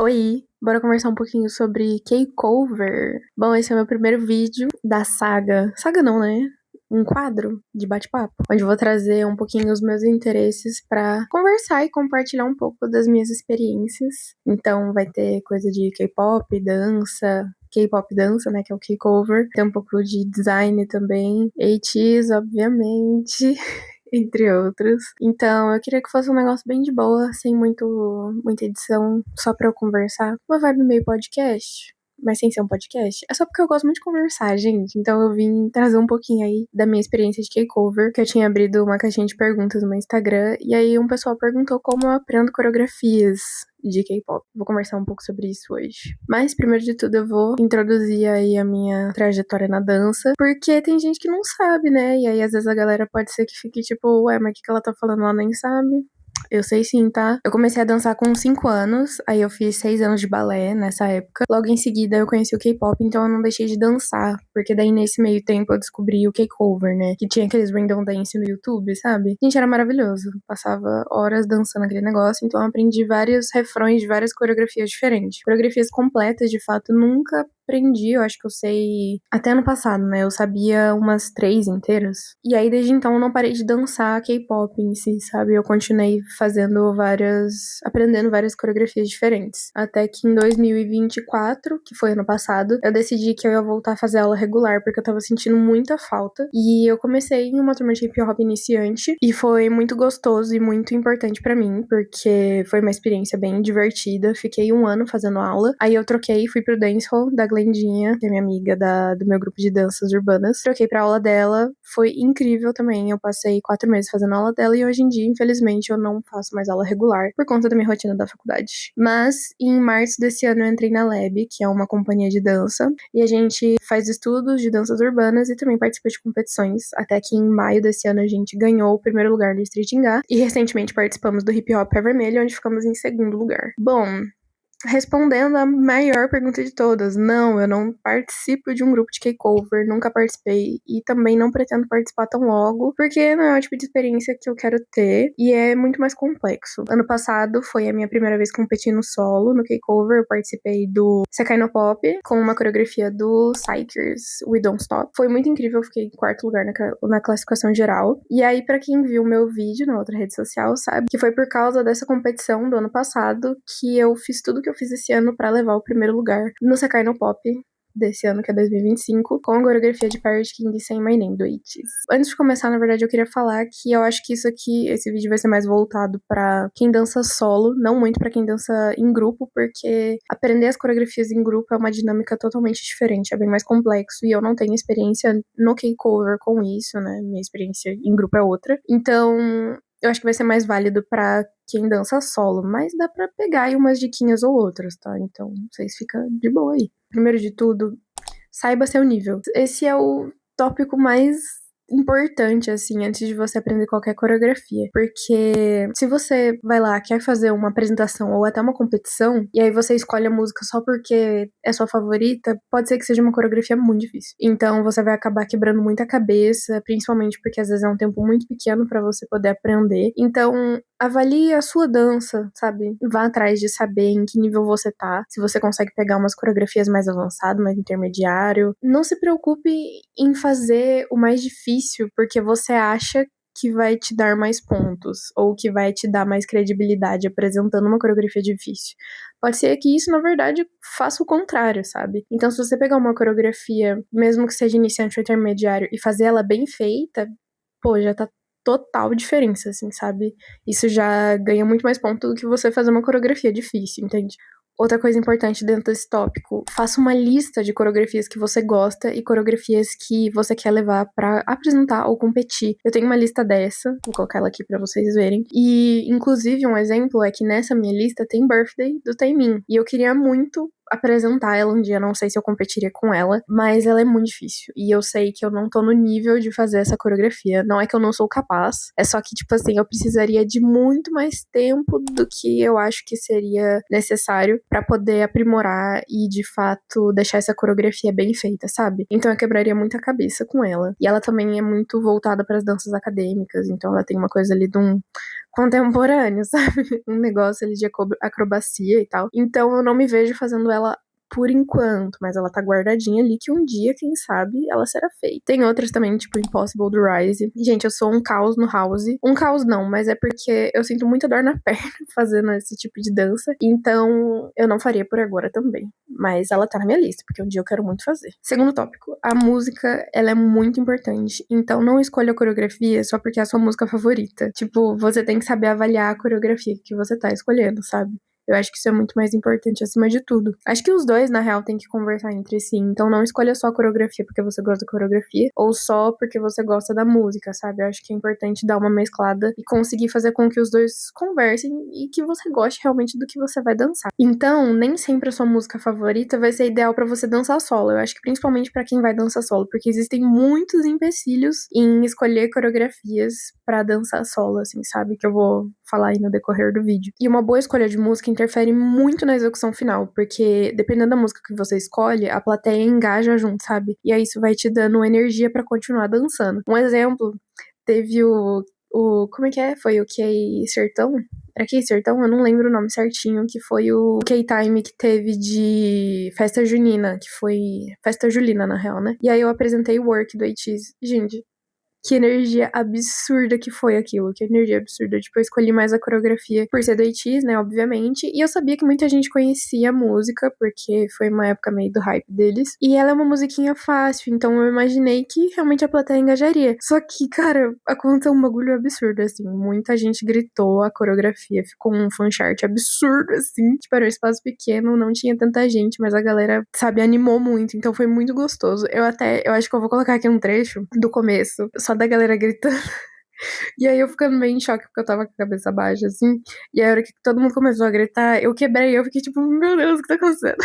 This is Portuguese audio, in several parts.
Oi, bora conversar um pouquinho sobre K-Cover. Bom, esse é o meu primeiro vídeo da saga. Saga não, né? Um quadro de bate-papo, onde eu vou trazer um pouquinho os meus interesses pra conversar e compartilhar um pouco das minhas experiências. Então vai ter coisa de K-pop, dança, K-pop dança, né, que é o K-cover. Tem um pouco de design também, ATEEZ, obviamente. Entre outros. Então, eu queria que fosse um negócio bem de boa, sem muita edição, só pra eu conversar. Uma vibe meio podcast, mas sem ser um podcast. É só porque eu gosto muito de conversar, gente. Então, eu vim trazer um pouquinho aí da minha experiência de K-cover, que eu tinha abrido uma caixinha de perguntas no meu Instagram, e aí um pessoal perguntou como eu aprendo coreografias de K-pop. Vou conversar um pouco sobre isso hoje. Mas, primeiro de tudo, eu vou introduzir aí a minha trajetória na dança, porque tem gente que não sabe, né? E aí, às vezes, a galera pode ser que fique tipo, ué, mas o que ela tá falando? Ela nem sabe. Eu sei sim, tá? Eu comecei a dançar com 5 anos, aí eu fiz 6 anos de balé nessa época. Logo em seguida eu conheci o K-pop, então eu não deixei de dançar, porque daí nesse meio tempo eu descobri o K-cover, né? Que tinha aqueles random dance no YouTube, sabe? Gente, era maravilhoso. Passava horas dançando aquele negócio, então eu aprendi vários refrões de várias coreografias diferentes. Coreografias completas, de fato, nunca aprendi, eu acho que eu sei até ano passado, né? Eu sabia umas 3 inteiras. E aí, desde então, eu não parei de dançar K-pop em si, sabe? Eu continuei aprendendo várias coreografias diferentes. Até que em 2024, que foi ano passado, eu decidi que eu ia voltar a fazer aula regular, porque eu tava sentindo muita falta. E eu comecei em uma turma de hip hop iniciante, e foi muito gostoso e muito importante pra mim, porque foi uma experiência bem divertida. Fiquei 1 ano fazendo aula, aí eu troquei, fui pro dancehall da Glendinha, que é minha amiga do meu grupo de danças urbanas. Troquei pra aula dela, foi incrível também. Eu passei 4 meses fazendo aula dela e hoje em dia, infelizmente, eu não faço mais aula regular por conta da minha rotina da faculdade. Mas em março desse ano eu entrei na Lab, que é uma companhia de dança, e a gente faz estudos de danças urbanas e também participa de competições. Até que em maio desse ano a gente ganhou o primeiro lugar no Street Ingá e recentemente participamos do Hip Hop Pé Vermelho, onde ficamos em segundo lugar. Bom, respondendo a maior pergunta de todas, não, eu não participo de um grupo de K-cover, nunca participei e também não pretendo participar tão logo, porque não é o tipo de experiência que eu quero ter e é muito mais complexo. Ano passado foi a minha primeira vez competindo solo no K-cover, eu participei do Sekai no Pop com uma coreografia do Psychers, We Don't Stop. Foi muito incrível, eu fiquei em quarto lugar na classificação geral. E aí, pra quem viu o meu vídeo na outra rede social, sabe que foi por causa dessa competição do ano passado que eu fiz tudo que eu fiz esse ano pra levar o primeiro lugar no Sekai no Pop desse ano, que é 2025, com a coreografia de Pirate King e Say My Name do ITZY. Antes de começar, na verdade, eu queria falar que eu acho que esse vídeo vai ser mais voltado pra quem dança solo, não muito pra quem dança em grupo, porque aprender as coreografias em grupo é uma dinâmica totalmente diferente, é bem mais complexo, e eu não tenho experiência no K-cover com isso, né? Minha experiência em grupo é outra. Então, eu acho que vai ser mais válido pra quem dança solo, mas dá pra pegar aí umas diquinhas ou outras, tá? Então, vocês ficam de boa aí. Primeiro de tudo, saiba seu nível. Esse é o tópico mais importante, assim, antes de você aprender qualquer coreografia. Porque se você vai lá, quer fazer uma apresentação ou até uma competição, e aí você escolhe a música só porque é sua favorita, pode ser que seja uma coreografia muito difícil. Então você vai acabar quebrando muita cabeça, principalmente porque às vezes é um tempo muito pequeno pra você poder aprender. Então, avalie a sua dança, sabe? Vá atrás de saber em que nível você tá. Se você consegue pegar umas coreografias mais avançadas, mais intermediário. Não se preocupe em fazer o mais difícil, porque você acha que vai te dar mais pontos, ou que vai te dar mais credibilidade apresentando uma coreografia difícil. Pode ser que isso, na verdade, faça o contrário, sabe? Então, se você pegar uma coreografia, mesmo que seja iniciante ou intermediário, e fazer ela bem feita, pô, já tá total diferença, assim, sabe? Isso já ganha muito mais ponto do que você fazer uma coreografia difícil, entende? Outra coisa importante dentro desse tópico, faça uma lista de coreografias que você gosta e coreografias que você quer levar pra apresentar ou competir. Eu tenho uma lista dessa, vou colocar ela aqui pra vocês verem. E, inclusive, um exemplo é que nessa minha lista tem Birthday do Taemin. E eu queria muito apresentar ela um dia, não sei se eu competiria com ela, mas ela é muito difícil. E eu sei que eu não tô no nível de fazer essa coreografia. Não é que eu não sou capaz, é só que, tipo assim, eu precisaria de muito mais tempo do que eu acho que seria necessário pra poder aprimorar e, de fato, deixar essa coreografia bem feita, sabe? Então eu quebraria muita cabeça com ela. E ela também é muito voltada pras danças acadêmicas, então ela tem uma coisa ali de um contemporâneo, sabe? Um negócio ali de acrobacia e tal. Então eu não me vejo fazendo ela por enquanto, mas ela tá guardadinha ali que um dia, quem sabe, ela será feita. Tem outras também, tipo Impossible do Rise. Gente, eu sou um caos no house. Um caos não, mas é porque eu sinto muita dor na perna fazendo esse tipo de dança. Então, eu não faria por agora também. Mas ela tá na minha lista, porque um dia eu quero muito fazer. Segundo tópico, a música, ela é muito importante. Então, não escolha a coreografia só porque é a sua música favorita. Tipo, você tem que saber avaliar a coreografia que você tá escolhendo, sabe? Eu acho que isso é muito mais importante acima de tudo. Acho que os dois, na real, têm que conversar entre si. Então não escolha só a coreografia porque você gosta da coreografia ou só porque você gosta da música, sabe? Eu acho que é importante dar uma mesclada e conseguir fazer com que os dois conversem e que você goste realmente do que você vai dançar. Então, nem sempre a sua música favorita vai ser ideal pra você dançar solo. Eu acho que principalmente pra quem vai dançar solo, porque existem muitos empecilhos em escolher coreografias pra dançar solo, assim, sabe? Que eu vou falar aí no decorrer do vídeo. E uma boa escolha de música interfere muito na execução final, porque dependendo da música que você escolhe, a plateia engaja junto, sabe? E aí isso vai te dando energia pra continuar dançando. Um exemplo, teve como é que é? Foi o Key Sertão? Era Key Sertão? Eu não lembro o nome certinho, que foi o K-Time que teve de Festa Junina, que foi Festa Julina, na real, né? E aí eu apresentei o Work do ATEEZ. Gente, que energia absurda que foi aquilo, que energia absurda. Tipo, eu escolhi mais a coreografia por ser do ATEEZ, né, obviamente. E eu sabia que muita gente conhecia a música, porque foi uma época meio do hype deles. E ela é uma musiquinha fácil, então eu imaginei que realmente a plateia engajaria. Só que, cara, aconteceu um bagulho absurdo, assim. Muita gente gritou, a coreografia ficou um fanchart absurdo, assim. Tipo, era um espaço pequeno, não tinha tanta gente, mas a galera, sabe, animou muito. Então foi muito gostoso. Eu acho que eu vou colocar aqui um trecho do começo, só da galera gritando. E aí eu ficando meio em choque, porque eu tava com a cabeça baixa, assim. E aí a hora que todo mundo começou a gritar, eu quebrei, eu fiquei tipo, meu Deus, o que tá acontecendo?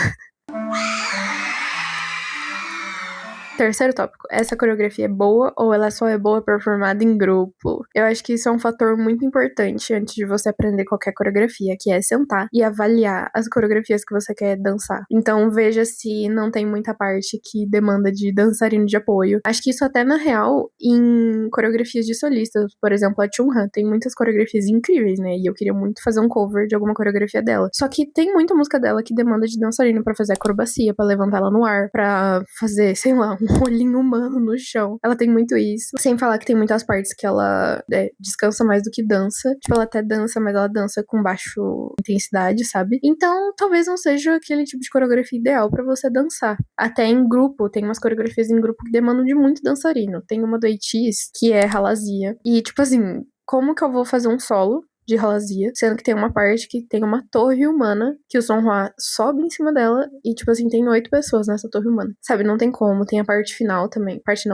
Terceiro tópico, essa coreografia é boa ou ela só é boa performada em grupo? Eu acho que isso é um fator muito importante antes de você aprender qualquer coreografia, que é sentar e avaliar as coreografias que você quer dançar. Então veja se não tem muita parte que demanda de dançarino de apoio. Acho que isso até na real em coreografias de solistas, por exemplo, a Chungha tem muitas coreografias incríveis, né? E eu queria muito fazer um cover de alguma coreografia dela. Só que tem muita música dela que demanda de dançarino pra fazer acrobacia, pra levantar ela no ar, pra fazer, sei lá, um olhinho humano no chão. Ela tem muito isso. Sem falar que tem muitas partes que ela descansa mais do que dança. Tipo, ela até dança, mas ela dança com baixo intensidade, sabe? Então, talvez não seja aquele tipo de coreografia ideal pra você dançar. Até em grupo, tem umas coreografias em grupo que demandam de muito dançarino. Tem uma do ATEEZ, que é Halazia. E, tipo assim, como que eu vou fazer um solo de Halazia, sendo que tem uma parte que tem uma torre humana, que o Songhua sobe em cima dela, e tipo assim, tem 8 pessoas nessa torre humana. Sabe, não tem como. Tem a parte final também. Parte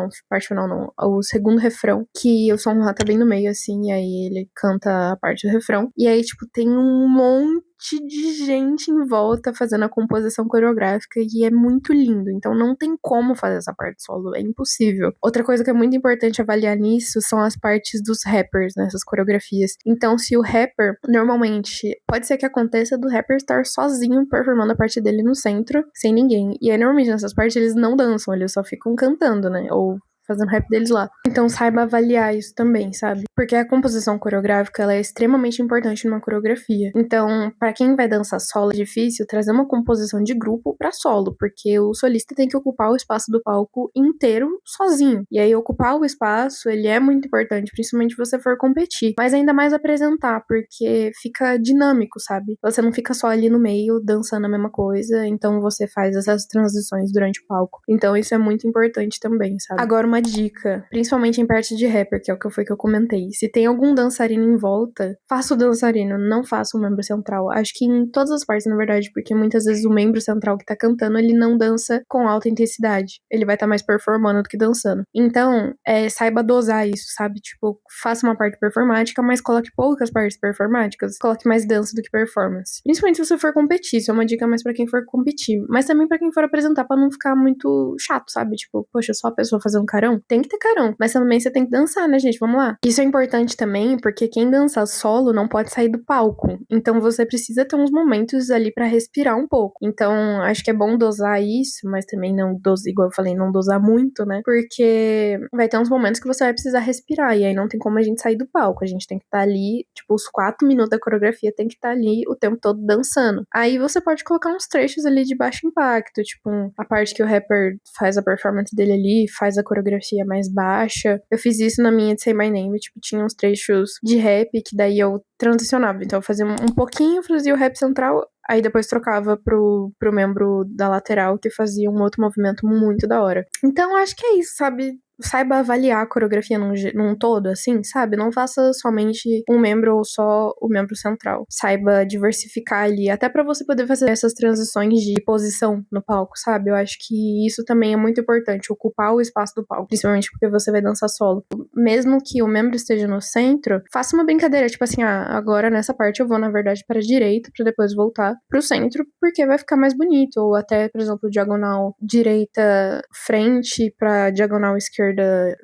final não. O segundo refrão, que o Songhua tá bem no meio, assim, e aí ele canta a parte do refrão. E aí, tipo, tem um monte de gente em volta fazendo a composição coreográfica e é muito lindo. Então não tem como fazer essa parte solo, é impossível. Outra coisa que é muito importante avaliar nisso são as partes dos rappers nessas coreografias. Então se o rapper, normalmente, pode ser que aconteça do rapper estar sozinho performando a parte dele no centro, sem ninguém. E aí normalmente nessas partes eles não dançam, eles só ficam cantando, né? Ou fazendo rap deles lá. Então saiba avaliar isso também, sabe? Porque a composição coreográfica, ela é extremamente importante numa coreografia. Então, pra quem vai dançar solo, é difícil trazer uma composição de grupo pra solo, porque o solista tem que ocupar o espaço do palco inteiro sozinho. E aí ocupar o espaço, ele é muito importante, principalmente se você for competir, mas ainda mais apresentar, porque fica dinâmico, sabe? Você não fica só ali no meio dançando a mesma coisa, então você faz essas transições durante o palco. Então isso é muito importante também, sabe? Agora uma dica, principalmente em parte de rapper, que é o que eu comentei. Se tem algum dançarino em volta, faça o dançarino, não faça o membro central. Acho que em todas as partes, na verdade, porque muitas vezes o membro central que tá cantando, ele não dança com alta intensidade. Ele vai estar mais performando do que dançando. Então, saiba dosar isso, sabe? Tipo, faça uma parte performática, mas coloque poucas partes performáticas. Coloque mais dança do que performance. Principalmente se você for competir, isso é uma dica mais pra quem for competir. Mas também pra quem for apresentar, pra não ficar muito chato, sabe? Tipo, poxa, só a pessoa fazer um carão? Tem que ter carão, mas também você tem que dançar, né, gente? Vamos lá. Isso é importante também, porque quem dança solo não pode sair do palco. Então você precisa ter uns momentos ali pra respirar um pouco. Então, acho que é bom dosar isso, mas também não dosar, igual eu falei, não dosar muito, né? Porque vai ter uns momentos que você vai precisar respirar, e aí não tem como a gente sair do palco. A gente tem que estar ali, tipo, os 4 minutos da coreografia tem que estar ali o tempo todo dançando. Aí você pode colocar uns trechos ali de baixo impacto, tipo, a parte que o rapper faz a performance dele ali, faz a coreografia mais baixa. Eu fiz isso na minha de Say My Name, tipo, tinha uns trechos de rap que daí eu transicionava. Então eu fazia um pouquinho, fazia o rap central, aí depois trocava pro membro da lateral que fazia um outro movimento muito da hora. Então acho que é isso, sabe? Saiba avaliar a coreografia num todo, assim, sabe? Não faça somente um membro ou só o membro central. Saiba diversificar ali, até pra você poder fazer essas transições de posição no palco, sabe? Eu acho que isso também é muito importante, ocupar o espaço do palco, principalmente porque você vai dançar solo. Mesmo que o membro esteja no centro, faça uma brincadeira, tipo assim, agora nessa parte eu vou, na verdade, para a direita, pra depois voltar pro centro, porque vai ficar mais bonito. Ou até, por exemplo, diagonal direita frente pra diagonal esquerda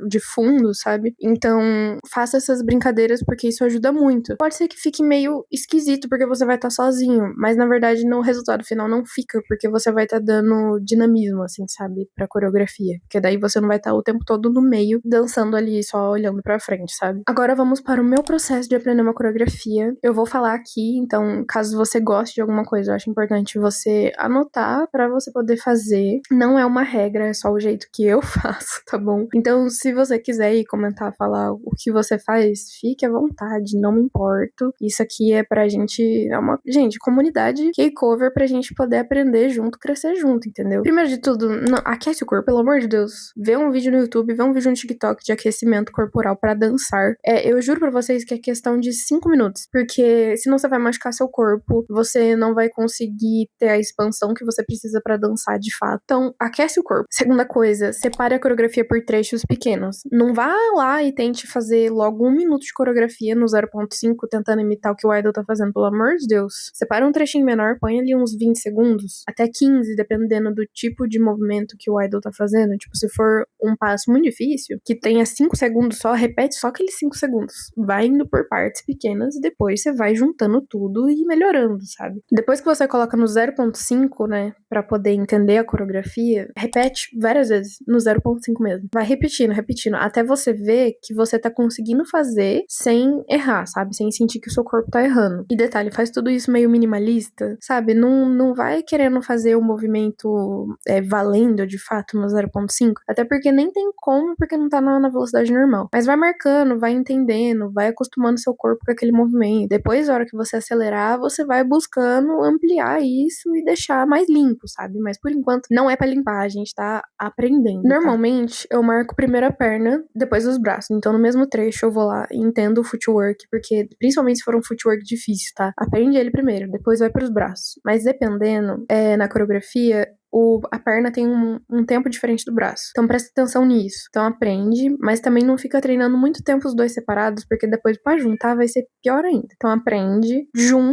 de fundo, sabe? Então, faça essas brincadeiras porque isso ajuda muito. Pode ser que fique meio esquisito porque você vai estar sozinho, mas na verdade no resultado final não fica, porque você vai estar dando dinamismo, assim, sabe? Pra coreografia. Porque daí você não vai estar o tempo todo no meio, dançando ali, só olhando pra frente, sabe? Agora vamos para o meu processo de aprender uma coreografia. Eu vou falar aqui, então, caso você goste de alguma coisa, eu acho importante você anotar pra você poder fazer. Não é uma regra, é só o jeito que eu faço, tá bom? Então, se você quiser ir comentar, falar o que você faz, fique à vontade, não me importo. Isso aqui é pra gente, gente, comunidade K-Cover pra gente poder aprender junto, crescer junto, entendeu? Primeiro de tudo, não, aquece o corpo, pelo amor de Deus. Vê um vídeo no YouTube, vê um vídeo no TikTok de aquecimento corporal pra dançar. Eu juro pra vocês que é questão de 5 minutos, porque senão você vai machucar seu corpo, você não vai conseguir ter a expansão que você precisa pra dançar de fato. Então, aquece o corpo. Segunda coisa, separe a coreografia por trechos pequenos. Não vá lá e tente fazer logo 1 minuto de coreografia no 0.5 tentando imitar o que o idol tá fazendo, pelo amor de Deus. Separa um trechinho menor, põe ali uns 20 segundos, até 15, dependendo do tipo de movimento que o idol tá fazendo. Tipo, se for um passo muito difícil, que tenha 5 segundos só, repete só aqueles 5 segundos. Vai indo por partes pequenas e depois você vai juntando tudo e melhorando, sabe? Depois que você coloca no 0.5, né, pra poder entender a coreografia, repete várias vezes no 0.5 mesmo. Vai repetindo, até você ver que você tá conseguindo fazer sem errar, sabe? Sem sentir que o seu corpo tá errando. E detalhe, faz tudo isso meio minimalista, sabe? Não vai querendo fazer o movimento valendo, de fato, no 0.5, até porque nem tem como, porque não tá na velocidade normal. Mas vai marcando, vai entendendo, vai acostumando seu corpo com aquele movimento. Depois, na hora que você acelerar, você vai buscando ampliar isso e deixar mais limpo, sabe? Mas por enquanto, não é pra limpar, a gente tá aprendendo. Normalmente, eu marco primeiro a perna, depois os braços. Então, no mesmo trecho, eu vou lá e entendo o footwork, porque, principalmente se for um footwork difícil, tá? Aprende ele primeiro, depois vai pros braços. Mas dependendo, na coreografia, a perna tem um tempo diferente do braço. Então presta atenção nisso. Então aprende, mas também não fica treinando muito tempo os dois separados, porque depois pra juntar vai ser pior ainda. Então aprende,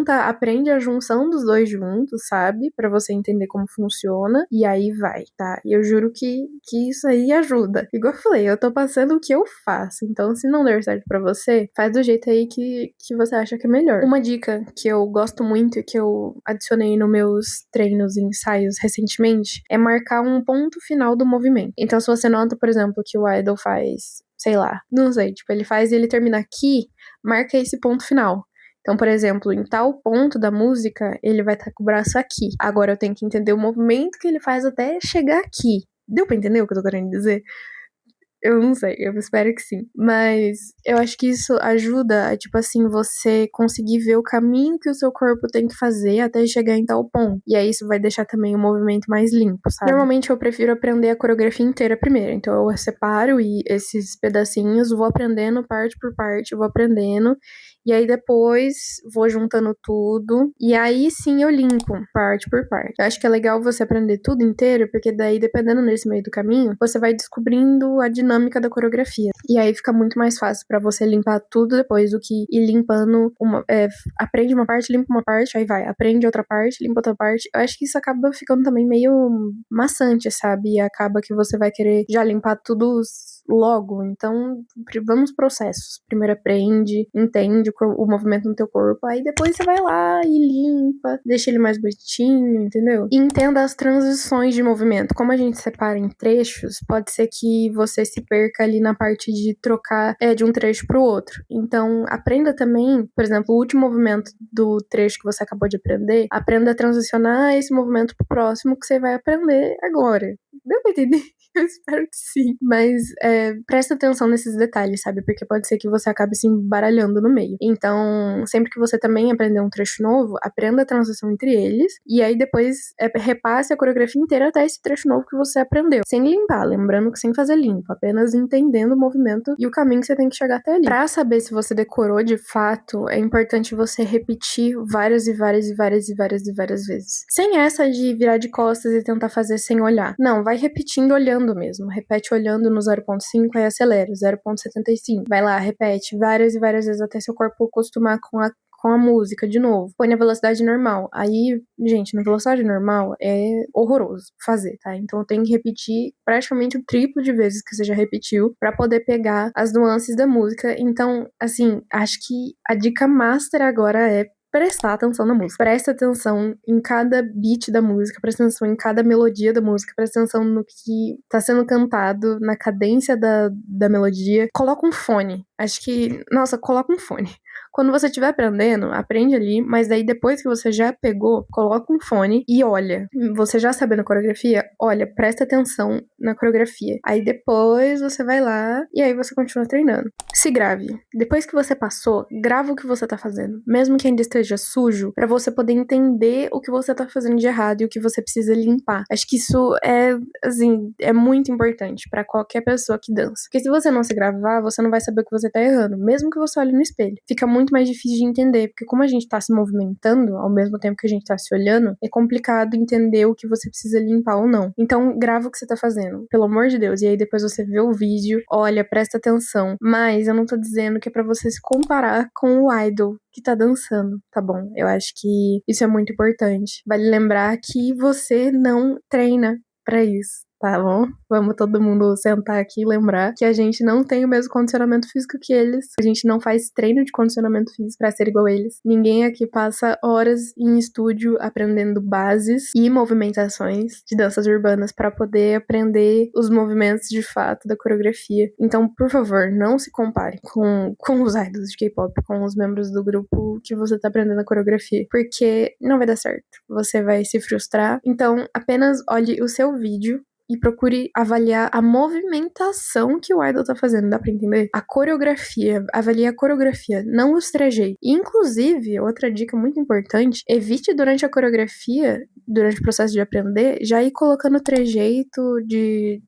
aprende a junção dos dois juntos, sabe? Pra você entender como funciona, e aí vai, tá? E eu juro que isso aí ajuda. Igual eu falei, eu tô passando o que eu faço. Então se não der certo pra você, faz do jeito aí que você acha que é melhor. Uma dica que eu gosto muito e que eu adicionei nos meus treinos e ensaios recentemente é marcar um ponto final do movimento. Então, se você nota, por exemplo, que o idol faz, sei lá, não sei, tipo, ele faz e ele termina aqui, marca esse ponto final. Então, por exemplo, em tal ponto da música, ele vai estar com o braço aqui. Agora eu tenho que entender o movimento que ele faz até chegar aqui. Deu pra entender o que eu tô querendo dizer? Eu não sei, eu espero que sim. Mas eu acho que isso ajuda a, tipo assim, você conseguir ver o caminho que o seu corpo tem que fazer até chegar em tal ponto. E aí isso vai deixar também o movimento mais limpo, sabe? Normalmente eu prefiro aprender a coreografia inteira primeiro. Então eu separo esses pedacinhos, vou aprendendo parte por parte, vou aprendendo. E aí depois vou juntando tudo. E aí sim eu limpo parte por parte. Eu acho que é legal você aprender tudo inteiro, porque daí, dependendo desse meio do caminho, você vai descobrindo a dinâmica da coreografia. E aí fica muito mais fácil pra você limpar tudo depois do que ir limpando aprende uma parte, limpa uma parte, aí vai, aprende outra parte, limpa outra parte. Eu acho que isso acaba ficando também meio maçante, sabe? E acaba que você vai querer já limpar tudo logo. Então, vamos processos. Primeiro aprende, entende o movimento no teu corpo, aí depois você vai lá e limpa, deixa ele mais bonitinho, entendeu? E entenda as transições de movimento. Como a gente separa em trechos, pode ser que você se perca ali na parte de trocar de um trecho pro outro. Então, aprenda também, por exemplo, o último movimento do trecho que você acabou de aprender, aprenda a transicionar esse movimento pro próximo que você vai aprender agora. Deu pra entender? Eu espero que sim. Mas presta atenção nesses detalhes, sabe? Porque pode ser que você acabe se embaralhando no meio. Então, sempre que você também aprender um trecho novo, aprenda a transição entre eles. E aí depois repasse a coreografia inteira até esse trecho novo que você aprendeu. Sem limpar, lembrando que sem fazer limpo. Apenas entendendo o movimento e o caminho que você tem que chegar até ali. Pra saber se você decorou de fato, é importante você repetir várias e várias e várias e várias e várias vezes. Sem essa de virar de costas e tentar fazer sem olhar. Não, vai repetindo olhando mesmo. Repete olhando no 0.5 e acelera, 0.75. Vai lá, repete várias e várias vezes até seu corpo acostumar com a música de novo. Põe na velocidade normal. Aí, gente, na velocidade normal é horroroso fazer, tá? Então eu tenho que repetir praticamente o triplo de vezes que você já repetiu pra poder pegar as nuances da música. Então, assim, acho que a dica master agora é prestar atenção na música. Presta atenção em cada beat da música, presta atenção em cada melodia da música, presta atenção no que tá sendo cantado, na cadência da melodia. Coloca um fone. Acho que, nossa, coloca um fone. Quando você estiver aprendendo, aprende ali, mas daí depois que você já pegou, coloca um fone e olha. Você já sabendo a coreografia? Olha, presta atenção na coreografia. Aí depois você vai lá e aí você continua treinando. Se grave. Depois que você passou, grava o que você tá fazendo. Mesmo que ainda esteja sujo, pra você poder entender o que você tá fazendo de errado e o que você precisa limpar. Acho que isso é muito importante pra qualquer pessoa que dança. Porque se você não se gravar, você não vai saber o que você tá errando, mesmo que você olhe no espelho. Fica muito mais difícil de entender, porque como a gente tá se movimentando ao mesmo tempo que a gente tá se olhando, é complicado entender o que você precisa limpar ou não. Então, grava o que você tá fazendo, pelo amor de Deus. E aí depois você vê o vídeo, olha, presta atenção. Mas eu não tô dizendo que é pra você se comparar com o idol que tá dançando, tá bom? Eu acho que isso é muito importante. Vale lembrar que você não treina pra isso, tá bom? Vamos todo mundo sentar aqui e lembrar que a gente não tem o mesmo condicionamento físico que eles. A gente não faz treino de condicionamento físico pra ser igual a eles. Ninguém aqui passa horas em estúdio aprendendo bases e movimentações de danças urbanas pra poder aprender os movimentos de fato da coreografia. Então, por favor, não se compare com os idols de K-pop, com os membros do grupo que você tá aprendendo a coreografia, porque não vai dar certo. Você vai se frustrar. Então, apenas olhe o seu vídeo e procure avaliar a movimentação que o idol tá fazendo, dá pra entender? A coreografia, avalie a coreografia, não os trejeitos. Inclusive, outra dica muito importante, evite durante a coreografia, durante o processo de aprender, já ir colocando trejeito de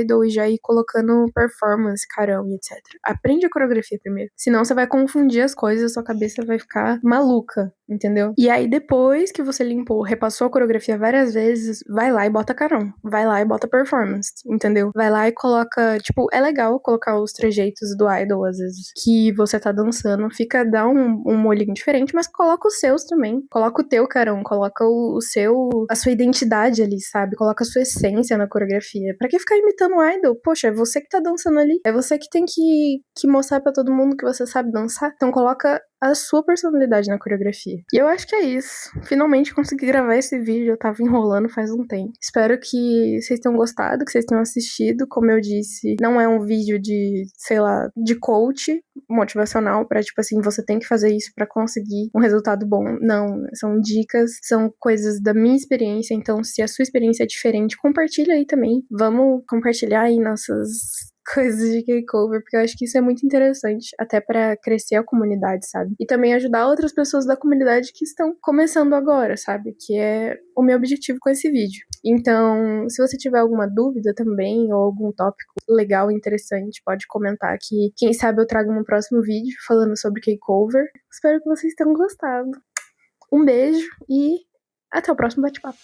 idol e já ir colocando performance, carão e etc. Aprende a coreografia primeiro, senão você vai confundir as coisas, sua cabeça vai ficar maluca, entendeu? E aí depois que você limpou, repassou a coreografia várias vezes, vai lá e bota carão, vai lá e bota performance, entendeu? Vai lá e coloca, tipo, é legal colocar os trejeitos do idol, às vezes, que você tá dançando, dá um molhinho diferente, mas coloca os seus também, coloca o teu carão, coloca a sua identidade ali, sabe? Coloca a sua essência na coreografia. Pra que ficar imitando o idol? Poxa, é você que tá dançando ali, é você que tem que mostrar pra todo mundo que você sabe dançar, então coloca a sua personalidade na coreografia. E eu acho que é isso. Finalmente consegui gravar esse vídeo, eu tava enrolando faz um tempo. Espero que vocês tenham gostado, que vocês tenham assistido. Como eu disse, não é um vídeo de, sei lá, de coach motivacional pra, tipo assim, você tem que fazer isso pra conseguir um resultado bom. Não, são dicas, são coisas da minha experiência, então se a sua experiência é diferente, compartilha aí também. Vamos compartilhar aí nossas coisas de K-cover, porque eu acho que isso é muito interessante, até pra crescer a comunidade, sabe? E também ajudar outras pessoas da comunidade que estão começando agora, sabe? Que é o meu objetivo com esse vídeo. Então, se você tiver alguma dúvida também, ou algum tópico legal e interessante, pode comentar aqui. Quem sabe eu trago um próximo vídeo falando sobre K-cover. Espero que vocês tenham gostado. Um beijo e até o próximo bate-papo.